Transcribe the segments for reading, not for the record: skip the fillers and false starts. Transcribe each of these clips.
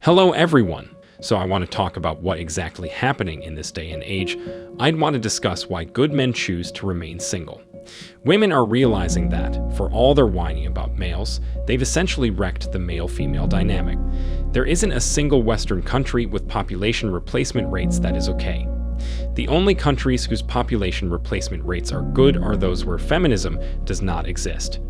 Hello everyone! So I want to talk about what exactly happening in this day and age. I'd want to discuss why good men choose to remain single. Women are realizing that, for all their whining about males, they've essentially wrecked the male-female dynamic. There isn't a single Western country with population replacement rates that is okay. The only countries whose population replacement rates are good are those where feminism does not exist.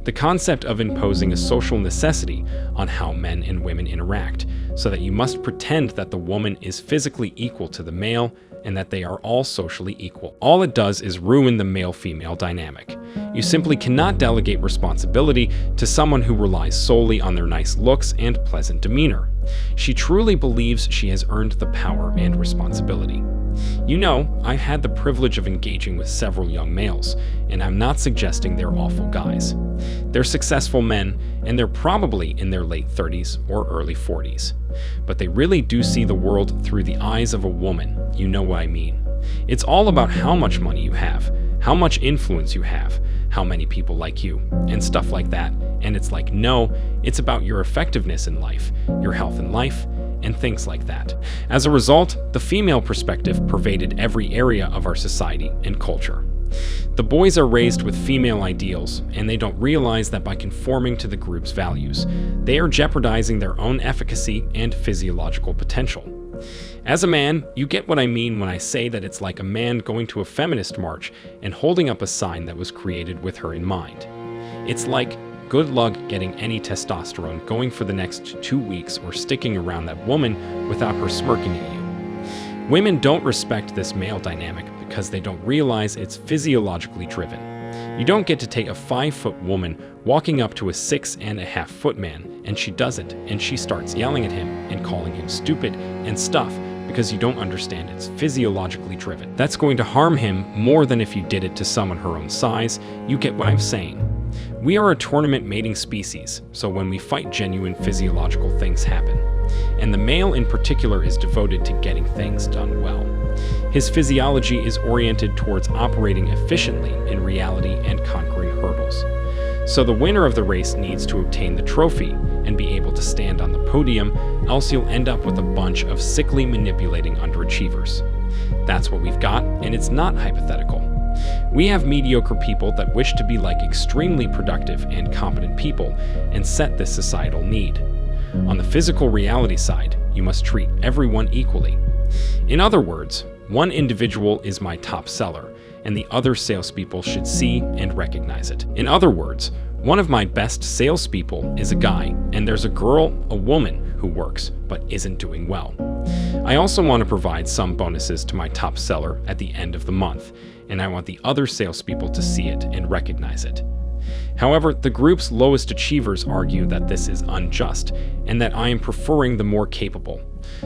The concept of imposing a social necessity on how men and women interact, so that you must pretend that the woman is physically equal to the male and that they are all socially equal. All it does is ruin the male-female dynamic. You simply cannot delegate responsibility to someone who relies solely on their nice looks and pleasant demeanor. She truly believes she has earned the power and responsibility. You know, I've had the privilege of engaging with several young males, and I'm not suggesting they're awful guys. They're successful men, and they're probably in their late 30s or early 40s. But they really do see the world through the eyes of a woman, you know what I mean. It's all about how much money you have, how much influence you have, how many people like you, and stuff like that. And it's like, no, it's about your effectiveness in life, your health in life, and things like that. As a result, the female perspective pervaded every area of our society and culture. The boys are raised with female ideals, and they don't realize that by conforming to the group's values, they are jeopardizing their own efficacy and physiological potential. As a man, you get what I mean when I say that it's like a man going to a feminist march and holding up a sign that was created with her in mind. It's like, good luck getting any testosterone going for the next 2 weeks or sticking around that woman without her smirking at you. Women don't respect this male dynamic because they don't realize it's physiologically driven. You don't get to take a 5-foot woman walking up to a 6.5-foot man, and she doesn't, and she starts yelling at him and calling him stupid and stuff because you don't understand it's physiologically driven. That's going to harm him more than if you did it to someone her own size. You get what I'm saying. We are a tournament mating species, so when we fight, genuine physiological things happen. And the male in particular is devoted to getting things done well. His physiology is oriented towards operating efficiently in reality and conquering hurdles. So the winner of the race needs to obtain the trophy and be able to stand on the podium, else you'll end up with a bunch of sickly manipulating underachievers. That's what we've got, and it's not hypothetical. We have mediocre people that wish to be like extremely productive and competent people and set this societal need. On the physical reality side, you must treat everyone equally. In other words, one individual is my top seller, and the other salespeople should see and recognize it. In other words, one of my best salespeople is a guy, and there's a girl, a woman, who works but isn't doing well. I also want to provide some bonuses to my top seller at the end of the month, and I want the other salespeople to see it and recognize it. However, the group's lowest achievers argue that this is unjust and that I am preferring the more capable.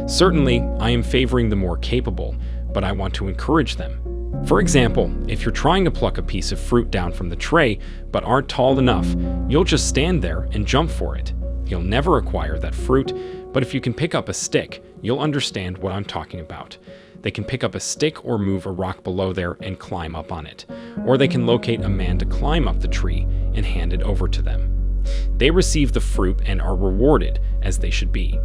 Certainly, I am favoring the more capable, but I want to encourage them. For example, if you're trying to pluck a piece of fruit down from the tray but aren't tall enough, you'll just stand there and jump for it. You'll never acquire that fruit, but if you can pick up a stick, you'll understand what I'm talking about. They can pick up a stick or move a rock below there and climb up on it. Or they can locate a man to climb up the tree and hand it over to them. They receive the fruit and are rewarded as they should be,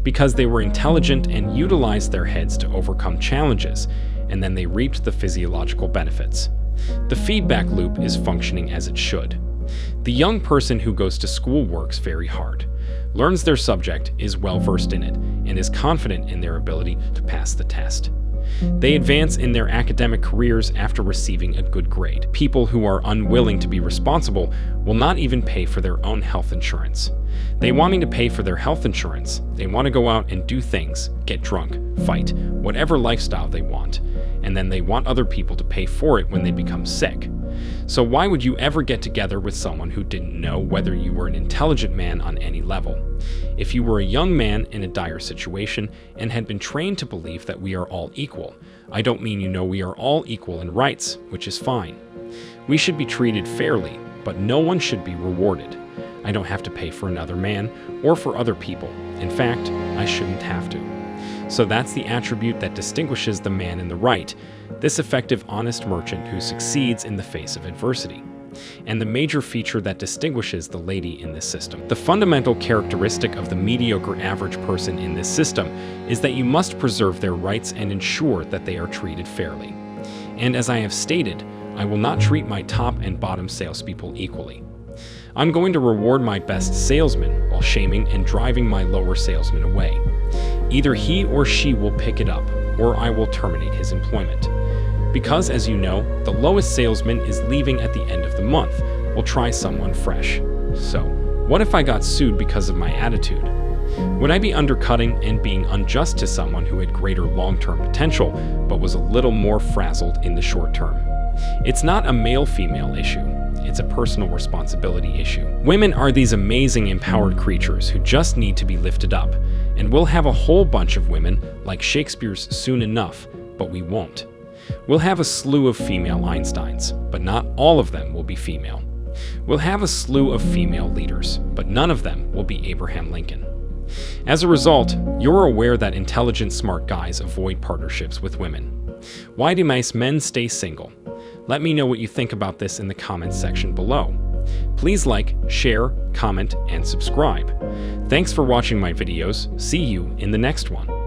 because they were intelligent and utilized their heads to overcome challenges, and then they reaped the physiological benefits. The feedback loop is functioning as it should. The young person who goes to school works very hard, learns their subject, is well versed in it, and is confident in their ability to pass the test. They advance in their academic careers after receiving a good grade. People who are unwilling to be responsible will not even pay for their own health insurance. They wanting to pay for their health insurance, they want to go out and do things, get drunk, fight, whatever lifestyle they want, and then they want other people to pay for it when they become sick. So why would you ever get together with someone who didn't know whether you were an intelligent man on any level? If you were a young man in a dire situation and had been trained to believe that we are all equal, I don't mean you know we are all equal in rights, which is fine. We should be treated fairly, but no one should be rewarded. I don't have to pay for another man or for other people. In fact, I shouldn't have to. So that's the attribute that distinguishes the man in the right, this effective, honest merchant who succeeds in the face of adversity. and the major feature that distinguishes the lady in this system. The fundamental characteristic of the mediocre average person in this system is that you must preserve their rights and ensure that they are treated fairly. And as I have stated, I will not treat my top and bottom salespeople equally. I'm going to reward my best salesman while shaming and driving my lower salesman away. Either he or she will pick it up, or I will terminate his employment. Because, as you know, the lowest salesman is leaving at the end of the month, we'll try someone fresh. So, what if I got sued because of my attitude? Would I be undercutting and being unjust to someone who had greater long-term potential, but was a little more frazzled in the short term? It's not a male-female issue. It's a personal responsibility issue. Women are these amazing empowered creatures who just need to be lifted up, and we'll have a whole bunch of women like Shakespeare's soon enough, but we won't. We'll have a slew of female Einsteins, but not all of them will be female. We'll have a slew of female leaders, but none of them will be Abraham Lincoln. As a result, you're aware that intelligent, smart guys avoid partnerships with women. Why do most men stay single? Let me know what you think about this in the comments section below. Please like, share, comment, and subscribe. Thanks for watching my videos. See you in the next one.